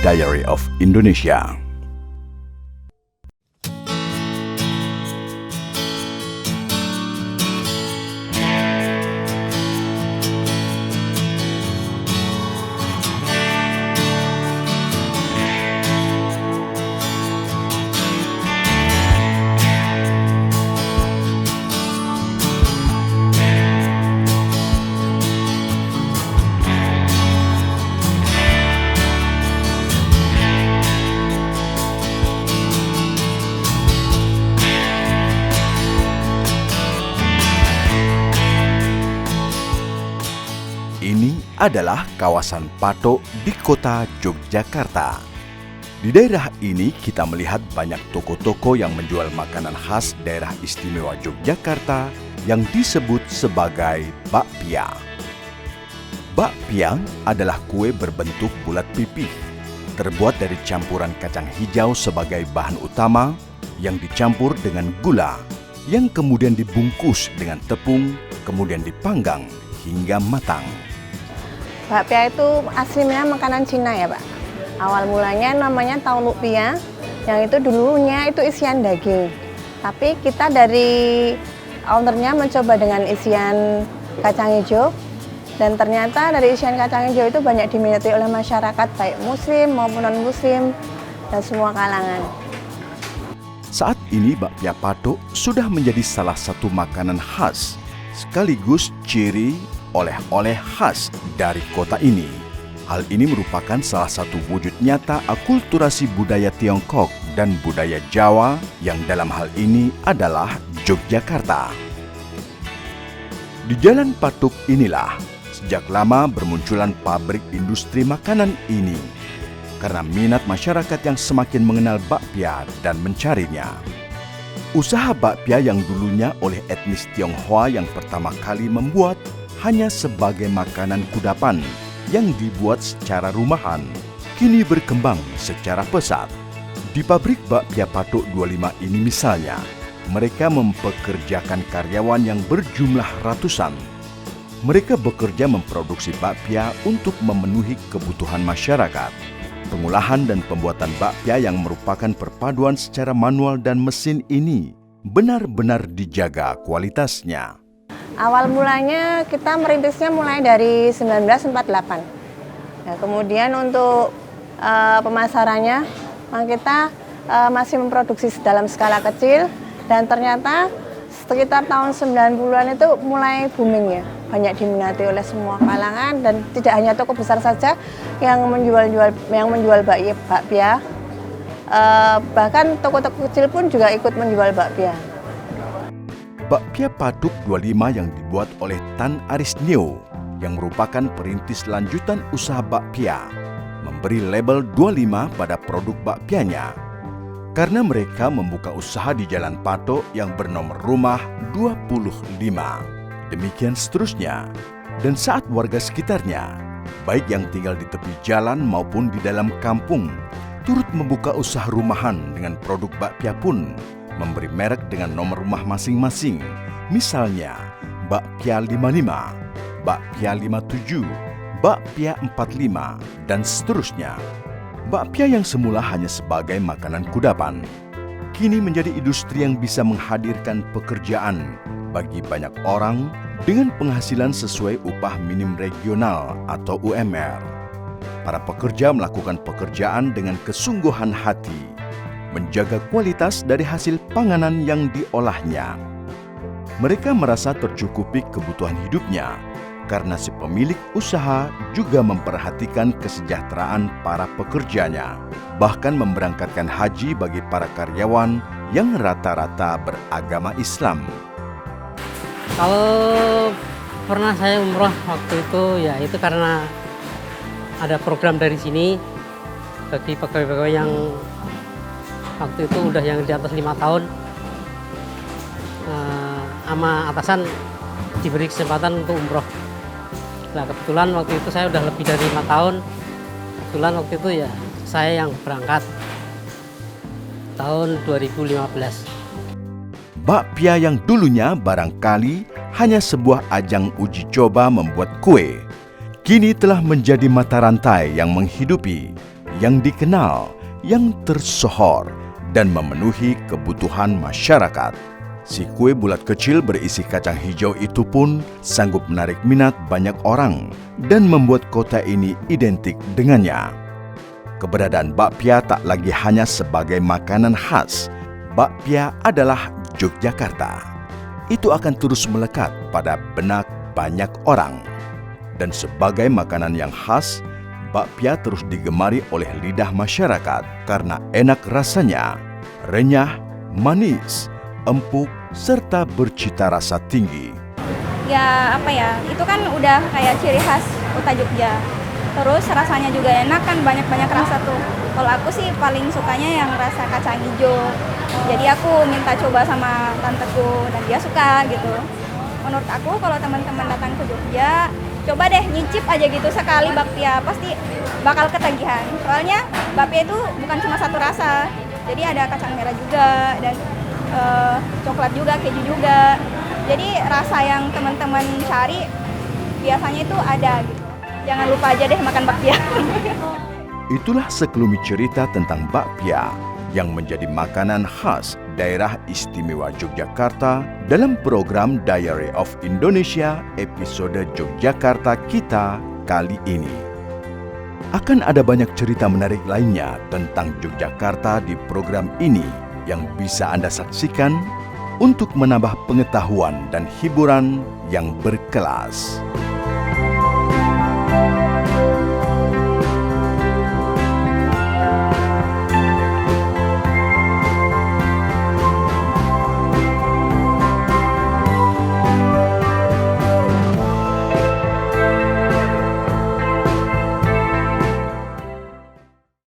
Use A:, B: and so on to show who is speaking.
A: Diary of Indonesia. Ini adalah kawasan Patok di kota Yogyakarta. Di daerah ini kita melihat banyak toko-toko yang menjual makanan khas daerah istimewa Yogyakarta yang disebut sebagai bakpia. Bakpia adalah kue berbentuk bulat pipih, terbuat dari campuran kacang hijau sebagai bahan utama yang dicampur dengan gula, yang kemudian dibungkus dengan tepung, kemudian dipanggang hingga matang.
B: Bakpia itu aslinya makanan Cina ya Pak. Awal mulanya namanya tahu lupia, yang itu dulunya itu isian daging. Tapi kita dari ownernya mencoba dengan isian kacang hijau, dan ternyata dari isian kacang hijau itu banyak diminati oleh masyarakat baik muslim maupun non-muslim dan semua kalangan.
A: Saat ini bakpia Patok sudah menjadi salah satu makanan khas sekaligus ciri oleh-oleh khas dari kota ini. Hal ini merupakan salah satu wujud nyata akulturasi budaya Tiongkok dan budaya Jawa yang dalam hal ini adalah Yogyakarta. Di Jalan Patok inilah sejak lama bermunculan pabrik industri makanan ini karena minat masyarakat yang semakin mengenal bakpia dan mencarinya. Usaha bakpia yang dulunya oleh etnis Tionghoa yang pertama kali membuat hanya sebagai makanan kudapan yang dibuat secara rumahan, kini berkembang secara pesat. Di pabrik bakpia Patok 25 ini misalnya, mereka mempekerjakan karyawan yang berjumlah ratusan. Mereka bekerja memproduksi bakpia untuk memenuhi kebutuhan masyarakat. Pengolahan dan pembuatan bakpia yang merupakan perpaduan secara manual dan mesin ini benar-benar dijaga kualitasnya.
B: Awal mulanya kita merintisnya mulai dari 1948. Nah, kemudian untuk pemasarannya kita masih memproduksi dalam skala kecil, dan ternyata sekitar tahun 90-an itu mulai booming ya. Banyak diminati oleh semua kalangan, dan tidak hanya toko besar saja yang menjual bakpia. Bahkan toko-toko kecil pun juga ikut menjual bakpia.
A: Bakpia Patok 25 yang dibuat oleh Tan Arisnio yang merupakan perintis lanjutan usaha bakpia memberi label 25 pada produk bakpianya karena mereka membuka usaha di Jalan Patok yang bernomor rumah 25. Demikian seterusnya. Dan saat warga sekitarnya, baik yang tinggal di tepi jalan maupun di dalam kampung, turut membuka usaha rumahan dengan produk bakpia pun memberi merek dengan nomor rumah masing-masing. Misalnya, bakpia 55, bakpia 57, bakpia 45, dan seterusnya. Bakpia yang semula hanya sebagai makanan kudapan, kini menjadi industri yang bisa menghadirkan pekerjaan bagi banyak orang dengan penghasilan sesuai upah minim regional atau UMR. Para pekerja melakukan pekerjaan dengan kesungguhan hati, menjaga kualitas dari hasil panganan yang diolahnya. Mereka merasa tercukupi kebutuhan hidupnya karena si pemilik usaha juga memperhatikan kesejahteraan para pekerjanya, bahkan memberangkatkan haji bagi para karyawan yang rata-rata beragama Islam.
C: Kalau pernah saya umroh waktu itu ya itu karena ada program dari sini bagi pegawai-pegawai yang waktu itu udah yang di atas 5 tahun sama atasan diberi kesempatan untuk umroh. Nah kebetulan waktu itu saya udah lebih dari 5 tahun. Kebetulan waktu itu ya saya yang berangkat tahun 2015.
A: Bakpia yang dulunya barangkali hanya sebuah ajang uji coba membuat kue, kini telah menjadi mata rantai yang menghidupi, yang dikenal, yang tersohor, dan memenuhi kebutuhan masyarakat. Si kue bulat kecil berisi kacang hijau itu pun sanggup menarik minat banyak orang dan membuat kota ini identik dengannya. Keberadaan bakpia tak lagi hanya sebagai makanan khas. Bakpia adalah Yogyakarta. Itu akan terus melekat pada benak banyak orang. Dan sebagai makanan yang khas, bakpia terus digemari oleh lidah masyarakat karena enak rasanya, renyah, manis, empuk, serta bercita rasa tinggi.
D: Ya apa ya, itu kan udah kayak ciri khas kota Jogja. Terus rasanya juga enak kan, banyak-banyak rasa tuh. Kalau aku sih paling sukanya yang rasa kacang hijau. Jadi aku minta coba sama tanteku dan dia suka gitu. Menurut aku kalau teman-teman datang ke Jogja, coba deh nyicip aja gitu sekali bakpia, pasti bakal ketagihan. Soalnya bakpia itu bukan cuma satu rasa. Jadi ada kacang merah juga dan coklat juga, keju juga. Jadi rasa yang teman-teman cari biasanya itu ada gitu. Jangan lupa aja deh makan bakpia.
A: Itulah sekelumit cerita tentang bakpia yang menjadi makanan khas daerah istimewa Yogyakarta dalam program Diary of Indonesia episode Yogyakarta Kita kali ini. Akan ada banyak cerita menarik lainnya tentang Yogyakarta di program ini yang bisa Anda saksikan untuk menambah pengetahuan dan hiburan yang berkelas.